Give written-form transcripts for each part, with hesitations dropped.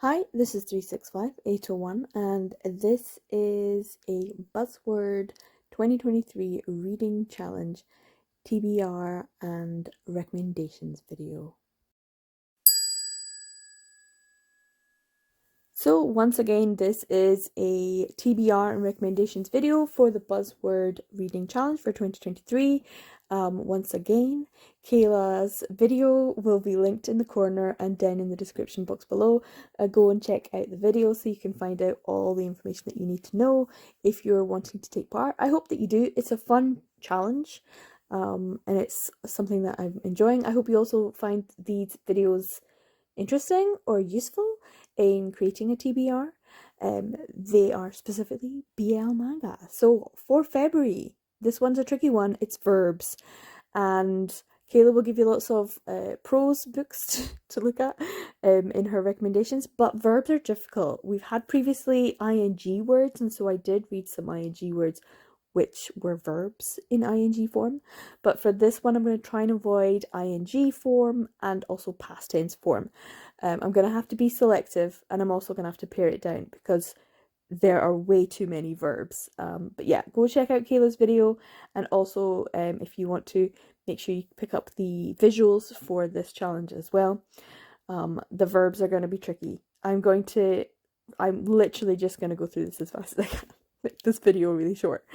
Hi, this is 365801 and this is a Buzzword 2023 Reading Challenge TBR and recommendations video. So once again, this is a TBR and recommendations video for the Buzzword Reading Challenge for 2023. Once again, Kayla's video will be linked in the corner and down in the description box below. Go and check out the video so you can find out all the information that you need to know if you're wanting to take part. I hope that you do. It's a fun challenge and it's something that I'm enjoying. I hope you also find these videos interesting or useful in creating a TBR. They are specifically BL manga. So for February, this one's a tricky one. It's Verbs, and Kayla will give you lots of prose books to look at in her recommendations, but verbs are difficult. We've had previously ing words, and so I did read some ing words which were verbs in ing form, but for this one I'm going to try and avoid ing form and also past tense form. I'm going to have to be selective, and I'm also going to have to pare it down because there are way too many verbs. But yeah, go check out Kayla's video, and also if you want to, make sure you pick up the visuals for this challenge as well. The verbs are going to be tricky. I'm literally just going to go through this as fast as I can. Make this video really short.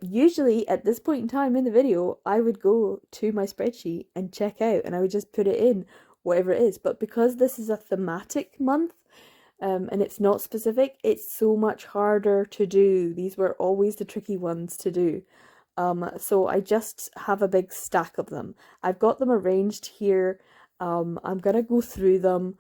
Usually at this point in time in the video, I would go to my spreadsheet and check out, and I would just put it in whatever it is. But because this is a thematic month, and it's not specific, it's so much harder to do. These were always the tricky ones to do. So I just have a big stack of them. I've got them arranged here. I'm gonna go through them,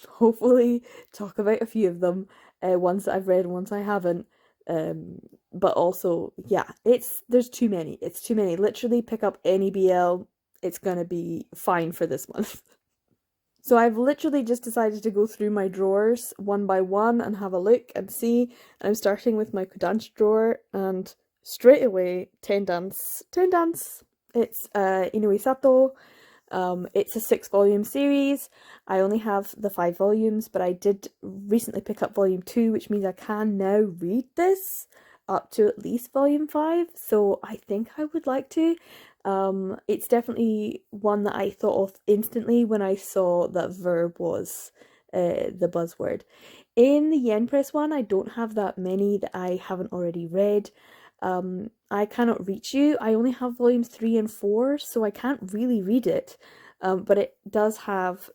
hopefully talk about a few of them, ones that I've read and ones I haven't. But also, yeah, there's too many. It's too many. Literally pick up any BL, it's gonna be fine for this month. So I've literally just decided to go through my drawers one by one and have a look and see. And I'm starting with my Kodansha drawer, and straight away, Ten Dance. It's Inoue Sato. It's a 6-volume series. I only have the 5 volumes, but I did recently pick up volume 2, which means I can now read this up to at least volume 5. So I think I would like to. It's definitely one that I thought of instantly when I saw that verb was the buzzword. In the Yen Press one, I don't have that many that I haven't already read. I Cannot Reach You, I only have volumes 3 and 4, so I can't really read it. But it does have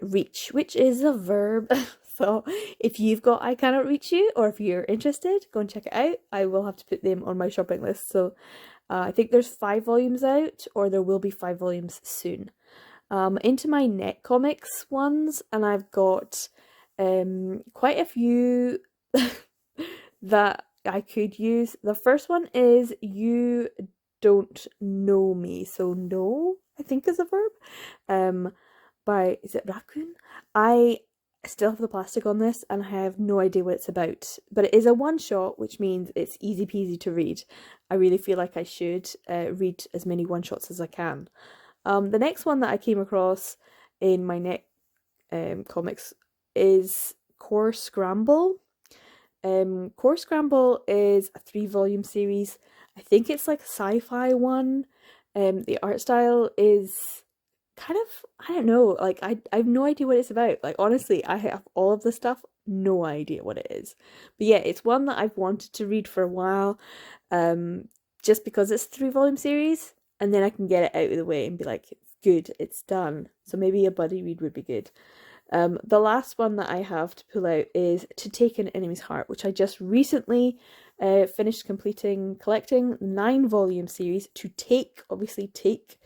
reach, which is a verb. So if you've got I Cannot Reach You, or if you're interested, go and check it out. I will have to put them on my shopping list. So I think there's 5 volumes out, or there will be 5 volumes soon. Into my Net Comics ones, and I've got quite a few that I could use. The first one is You Don't Know Me. So know, I think, is a verb. By, is it Raccoon? I still have the plastic on this and I have no idea what it's about. But it is a one-shot, which means it's easy peasy to read. I really feel like I should read as many one-shots as I can. The next one that I came across in my Net comics is Core Scramble. Core Scramble is a 3-volume series. I think it's like a sci-fi one. The art style is kind of, I don't know, like I have no idea what it's about. Like honestly, I have all of this stuff, no idea what it is. But yeah, it's one that I've wanted to read for a while, just because it's a 3-volume series, and then I can get it out of the way and be like, good, it's done. So maybe a buddy read would be good. The last one that I have to pull out is To Take an Enemy's Heart, which I just recently finished collecting 9-volume series. To take, obviously take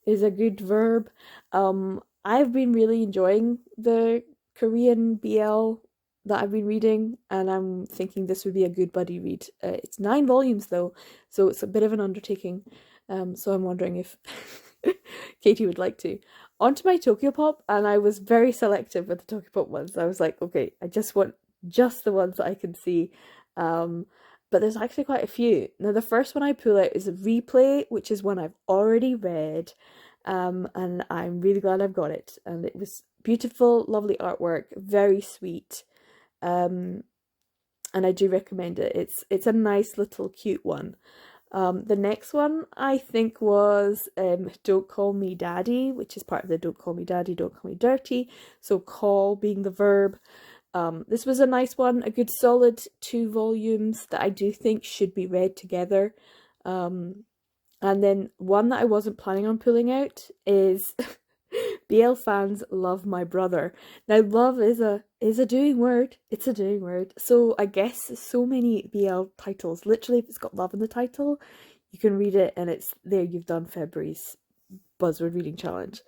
is a good verb. I've been really enjoying the Korean BL that I've been reading, and I'm thinking this would be a good buddy read. It's 9 volumes though, so it's a bit of an undertaking. So I'm wondering if Katie would like to. Onto my Tokyo Pop, and I was very selective with the Tokyo Pop ones. I was like, okay, I just want just the ones that I can see. But there's actually quite a few. Now, the first one I pull out is a Replay, which is one I've already read, and I'm really glad I've got it. And it was beautiful, lovely artwork, very sweet. And I do recommend it. It's a nice little cute one. The next one I think was Don't Call Me Daddy, which is part of the Don't Call Me Daddy, Don't Call Me Dirty. So call being the verb. This was a nice one, a good solid 2 volumes that I do think should be read together. And then one that I wasn't planning on pulling out is BL Fans Love My Brother. Now love is a doing word. It's a doing word. So I guess so many BL titles, literally if it's got love in the title, you can read it and it's there, you've done February's Buzzword Reading Challenge.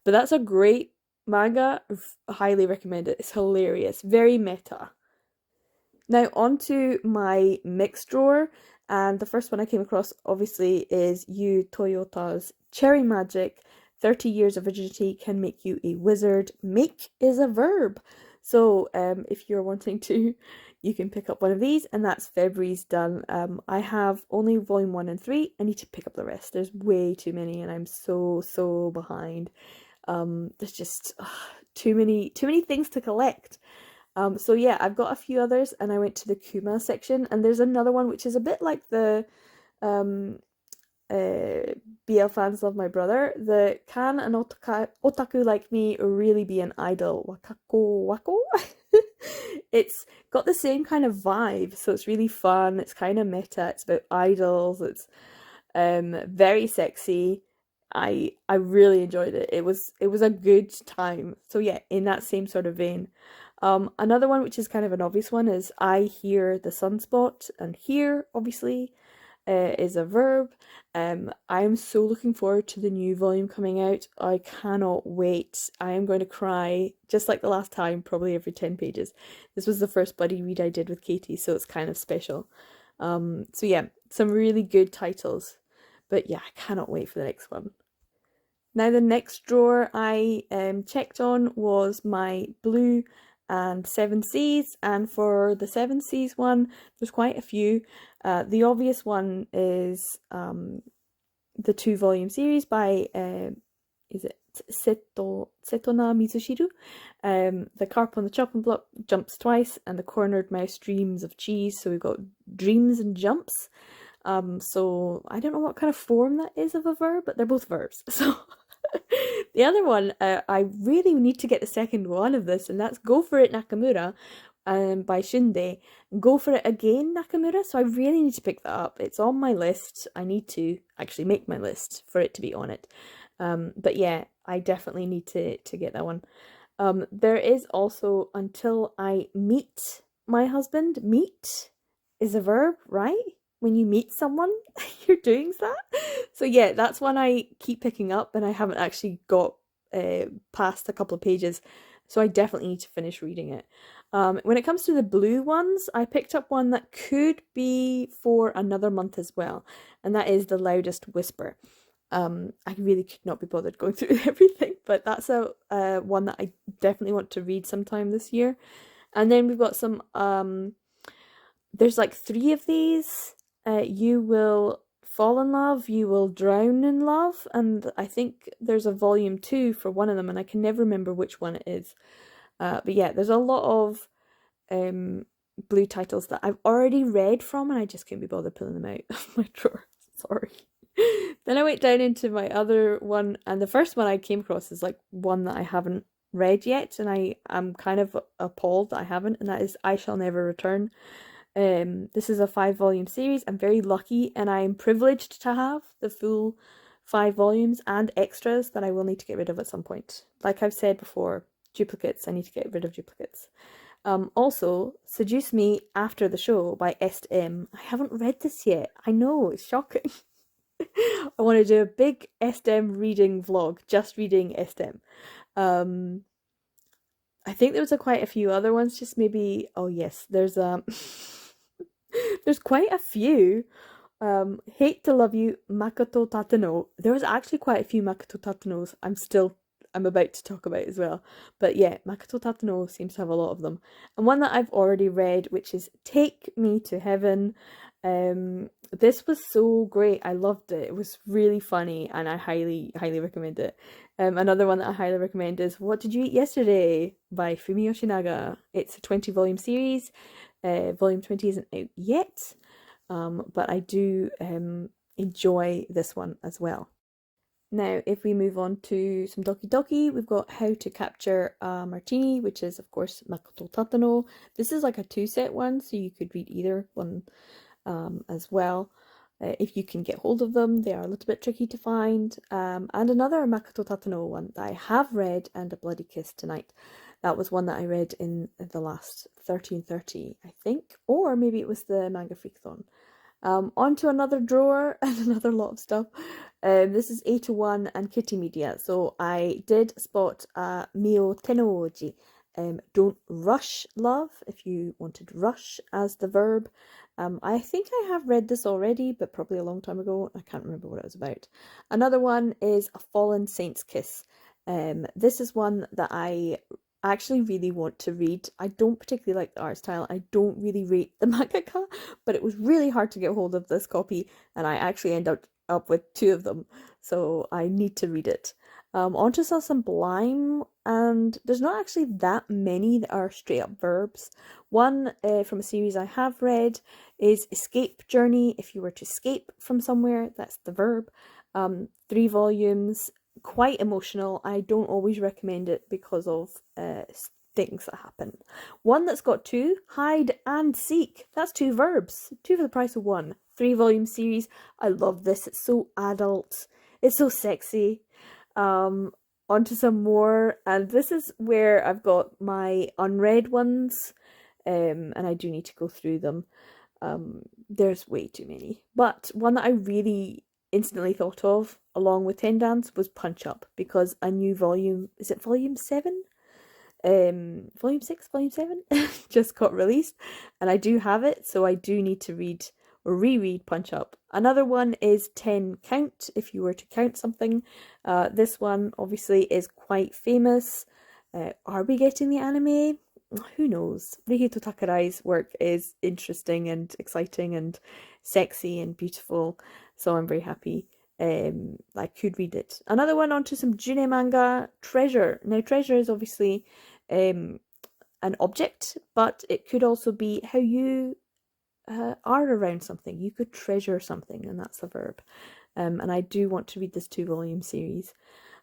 But that's a great manga. Highly recommend it. It's hilarious. Very meta. Now on to my mixed drawer, and the first one I came across obviously is Yu Toyota's Cherry Magic. 30 years of virginity can make you a wizard. Make is a verb. So if you're wanting to, you can pick up one of these, and that's February's done. I have only volume 1 and 3. I need to pick up the rest. There's way too many and I'm so behind. There's just too many things to collect. So yeah, I've got a few others, and I went to the Kuma section, and there's another one which is a bit like the BL Fans Love My Brother. The Can an otaku like me really be an idol? Wakako wako? It's got the same kind of vibe, so it's really fun. It's kind of meta. It's about idols. It's very sexy. I really enjoyed it. It was a good time. So yeah, in that same sort of vein. Another one which is kind of an obvious one is I Hear the Sunspot, and here obviously is a verb. I am so looking forward to the new volume coming out. I cannot wait. I am going to cry just like the last time, probably every 10 pages. This was the first buddy read I did with Katie, so it's kind of special. So yeah, some really good titles. But yeah, I cannot wait for the next one. Now the next drawer I checked on was my blue and 7 Seas, and for the 7 Seas one, there's quite a few. The obvious one is the 2 volume series by is it Setona Mizushiru? The carp on the chopping block jumps twice, and the cornered mouse dreams of cheese. So we've got dreams and jumps. So I don't know what kind of form that is of a verb, but they're both verbs. So the other one, I really need to get the second one of this, and that's Go For It Nakamura by Shunde. Go For It Again Nakamura, so I really need to pick that up. It's on my list. I need to actually make my list for it to be on it. But yeah, I definitely need to get that one. There is also Until I Meet My Husband. Meet is a verb, right? When you meet someone, you're doing that. So yeah, that's one I keep picking up, and I haven't actually got past a couple of pages. So I definitely need to finish reading it. When it comes to the blue ones, I picked up one that could be for another month as well, and that is The Loudest Whisper. I really could not be bothered going through everything, but that's a one that I definitely want to read sometime this year. And then we've got some there's like 3 of these. You Will Fall in Love, You Will Drown in Love, and I think there's a volume 2 for one of them, and I can never remember which one it is. But yeah, there's a lot of blue titles that I've already read from, and I just couldn't be bothered pulling them out of my drawer. Sorry. Then I went down into my other one, and the first one I came across is like one that I haven't read yet, and I'm kind of appalled that I haven't, and that is I Shall Never Return. This is a 5 volume series. I'm very lucky, and I am privileged to have the full 5 volumes and extras that I will need to get rid of at some point. Like I've said before, duplicates, I need to get rid of duplicates. Also, Seduce Me After the Show by S.M. I haven't read this yet. I know, it's shocking. I want to do a big S.M. reading vlog, just reading S.M. I think there was quite a few other ones, just maybe, oh yes, there's there's quite a few. Hate to Love You, Makoto Tateno. There was actually quite a few Makoto Tatenos I'm about to talk about as well. But yeah, Makoto Tateno seems to have a lot of them. And one that I've already read, which is Take Me to Heaven. This was so great. I loved it. It was really funny, and I highly, highly recommend it. Another one that I highly recommend is What Did You Eat Yesterday by Fumi Yoshinaga. It's a 20-volume series. Volume 20 isn't out yet, but I do enjoy this one as well. Now, if we move on to some Doki Doki, we've got How to Capture a Martini, which is, of course, Makoto Tatano. This is like a two-set one, so you could read either one as well. If you can get hold of them, they are a little bit tricky to find. And another Makoto Tatano one that I have read, and A Bloody Kiss Tonight. That was one that I read in the last 1330, I think, or maybe it was the Manga Freakathon. Onto another drawer and another lot of stuff. This is 801 and Kitty Media. So I did spot Mio Tenouji. Don't rush love, if you wanted rush as the verb. I think I have read this already, but probably a long time ago. I can't remember what it was about. Another one is A Fallen Saint's Kiss. This is one that I actually really want to read. I don't particularly like the art style. I don't really rate the mangaka, but it was really hard to get hold of this copy, and I actually ended up with two of them, so I need to read it. Onto Some Sublime, and there's not actually that many that are straight up verbs. One from a series I have read is Escape Journey. If you were to escape from somewhere, that's the verb. 3 volumes, quite emotional. I don't always recommend it because of things that happen. One that's got 2, Hide and Seek. That's 2 verbs, 2 for the price of 1. 3-volume series. I love this. It's so adult. It's so sexy. Onto some more, and this is where I've got my unread ones, and I do need to go through them. There's way too many, but one that I really instantly thought of, along with Ten Dance, was Punch Up, because a new volume, is it volume 7? Volume 6, volume 7 just got released, and I do have it, so I do need to read or reread Punch Up. Another one is 10 Count, if you were to count something. This one obviously is quite famous. Are we getting the anime? Who knows? Rihito Takarai's work is interesting and exciting and sexy and beautiful, so I'm very happy I could read it. Another one, onto some June manga, Treasure. Now, treasure is obviously an object, but it could also be how you are around something. You could treasure something, and that's a verb. And I do want to read this 2-volume series.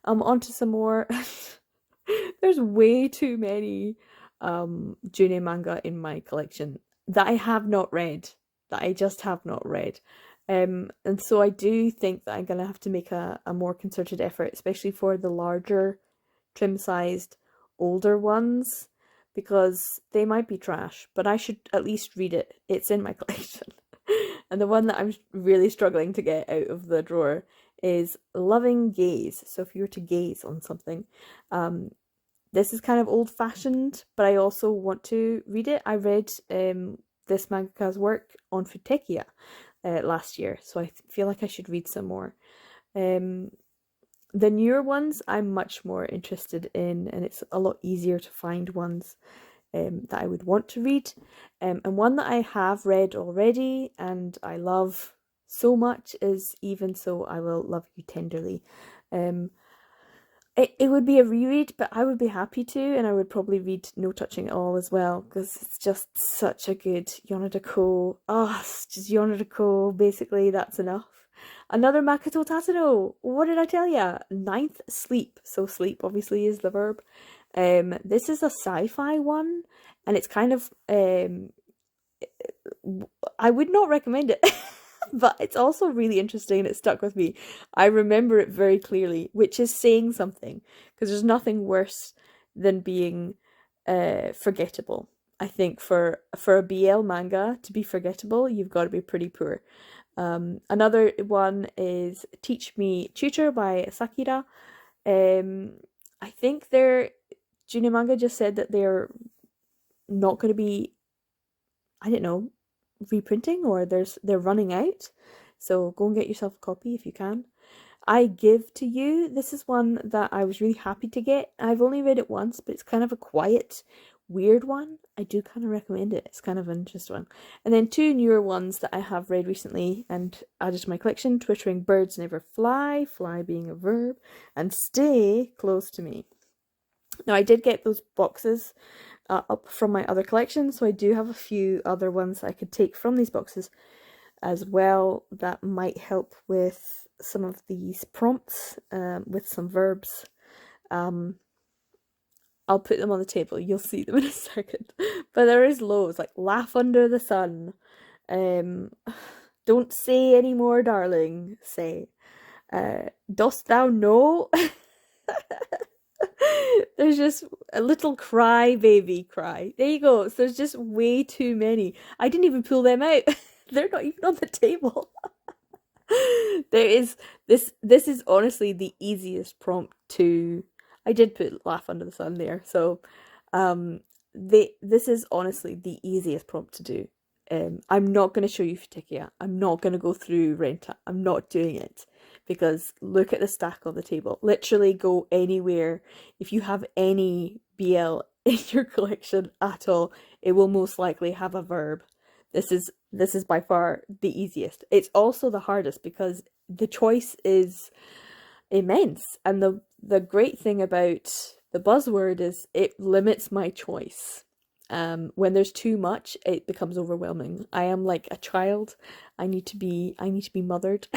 Onto some more. There's way too many June manga in my collection that I have not read, that I just have not read. And so I do think that I'm going to have to make a more concerted effort, especially for the larger, trim-sized, older ones, because they might be trash, but I should at least read it. It's in my collection. And the one that I'm really struggling to get out of the drawer is Loving Gaze. So if you were to gaze on something, this is kind of old-fashioned, but I also want to read it. I read this mangaka's work on Futekia last year, so I feel like I should read some more. The newer ones I'm much more interested in, and it's a lot easier to find ones that I would want to read. And one that I have read already and I love so much is Even So I Will Love You Tenderly. It would be a reread, but I would be happy to, and I would probably read No Touching at All as well, because it's just such a good Yonada Ko. It's just Yonada Ko, basically, that's enough. Another Makoto Tatano. What did I tell ya? 9th, Sleep. So sleep obviously is the verb. This is a sci-fi one, and it's kind of I would not recommend it. But it's also really interesting, and it stuck with me. I remember it very clearly, which is saying something, because there's nothing worse than being forgettable. I think for a BL manga to be forgettable, you've got to be pretty poor. Another one is Teach Me Tutor by Sakira. I think their junior manga just said that they're not going to be, I don't know, reprinting, or they're running out. So go and get yourself a copy if you can. I Give to You. This is one that I was really happy to get. I've only read it once, but it's kind of a quiet, weird one, I do kind of recommend it. It's kind of an interesting one. And then two newer ones that I have read recently and added to my collection: Twittering Birds Never Fly, fly being a verb, and Stay Close to Me. Now, I did get those boxes up from my other collection, so I do have a few other ones I could take from these boxes as well that might help with some of these prompts with some verbs. I'll put them on the table. You'll see them in a second. But there is loads, like laugh under the sun. Don't say any more, darling. Say. Dost thou know? There's just a little cry, baby, cry. There you go. So there's just way too many. I didn't even pull them out. They're not even on the table. There is this is honestly the easiest prompt to. I did put laugh under the sun there. So this is honestly the easiest prompt to do. I'm not going to show you Fatikia. I'm not going to go through Renta. I'm not doing it because look at the stack on the table. Literally go anywhere. If you have any BL in your collection at all, it will most likely have a verb. This is by far the easiest. It's also the hardest because the choice is immense. And the great thing about the buzzword is it limits my choice. When there's too much, it becomes overwhelming. I am like a child. I need to be mothered.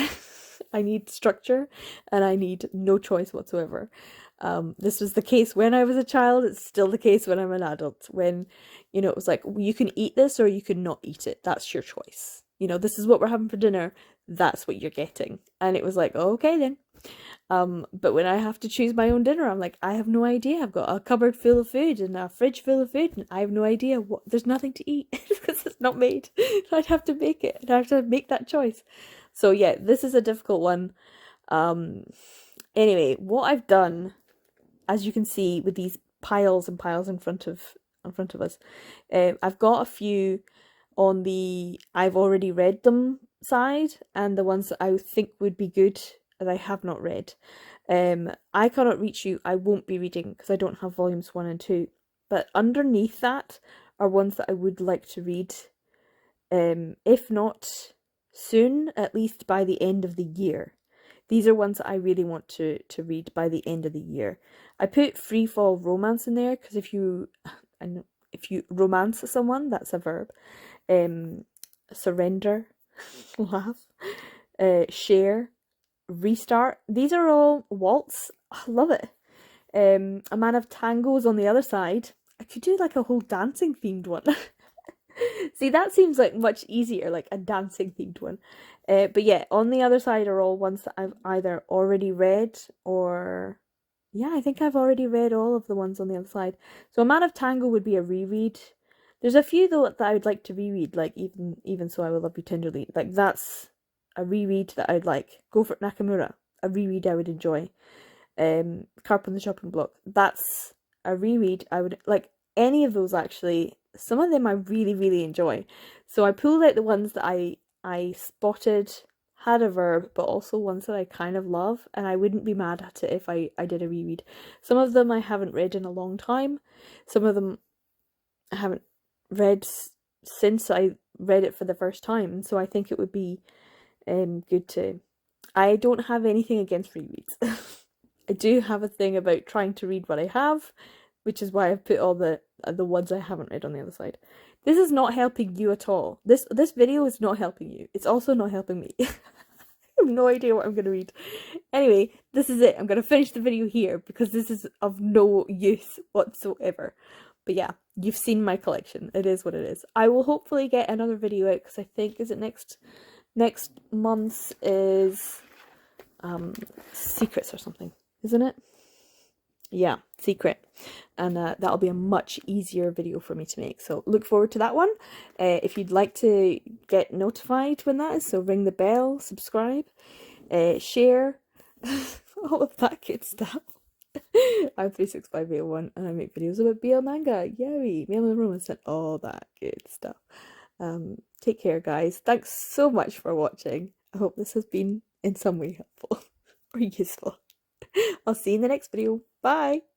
I need structure and I need no choice whatsoever. This was the case when I was a child. It's still the case when I'm an adult. When, it was like, you can eat this or you can not eat it. That's your choice. This is what we're having for dinner. That's what you're getting. And it was like, okay then. But when I have to choose my own dinner, I'm like, I have no idea. I've got a cupboard full of food and a fridge full of food, and I have no idea what. There's nothing to eat because it's not made. I'd have to make it, and I have to make that choice. So yeah, this is a difficult one. Anyway, what I've done, as you can see, with these piles and piles in front of us, I've got a few on the I've already read them side, and the ones that I think would be good that I have not read. I Cannot Reach You, I won't be reading because I don't have volumes 1 and 2. But underneath that are ones that I would like to read. If not soon, at least by the end of the year. These are ones that I really want to read by the end of the year. I put free fall romance in there because if you romance someone, that's a verb. Surrender, laugh, share, restart. These are all waltz. I love it. A Man of Tangos on the other side. I could do like a whole dancing themed one. See, that seems like much easier, like a dancing themed one. But yeah, on the other side are all ones that I've either already read or... Yeah, I think I've already read all of the ones on the other side. So A Man of Tango would be a reread. There's a few though that I would like to reread, like even So I Will Love You Tenderly. Like that's a reread that I'd like. Go for Nakamura, a reread I would enjoy. Carp on the Chopping Block, that's a reread I would like. Any of those actually. Some of them I really, really enjoy. So I pulled out the ones that I spotted had a verb, but also ones that I kind of love, and I wouldn't be mad at it if I did a reread. Some of them I haven't read in a long time. Some of them I haven't read since I read it for the first time, so I think it would be good to... I don't have anything against rereads. I do have a thing about trying to read what I have, which is why I've put all the ones I haven't read on the other side. This is not helping you at all. This video is not helping you. It's also not helping me. I have no idea what I'm going to read. Anyway, this is it. I'm going to finish the video here because this is of no use whatsoever. But yeah, you've seen my collection. It is what it is. I will hopefully get another video out because I think, is it next month is secrets or something, isn't it? Yeah, secret, and that'll be a much easier video for me to make, so look forward to that one. If you'd like to get notified when that is, so ring the bell, subscribe, share, all of that good stuff. I'm 36501 and I make videos about BL manga, yay, mail and romance and all that good stuff. Take care guys, thanks so much for watching. I hope this has been in some way helpful or useful. I'll see you in the next video. Bye!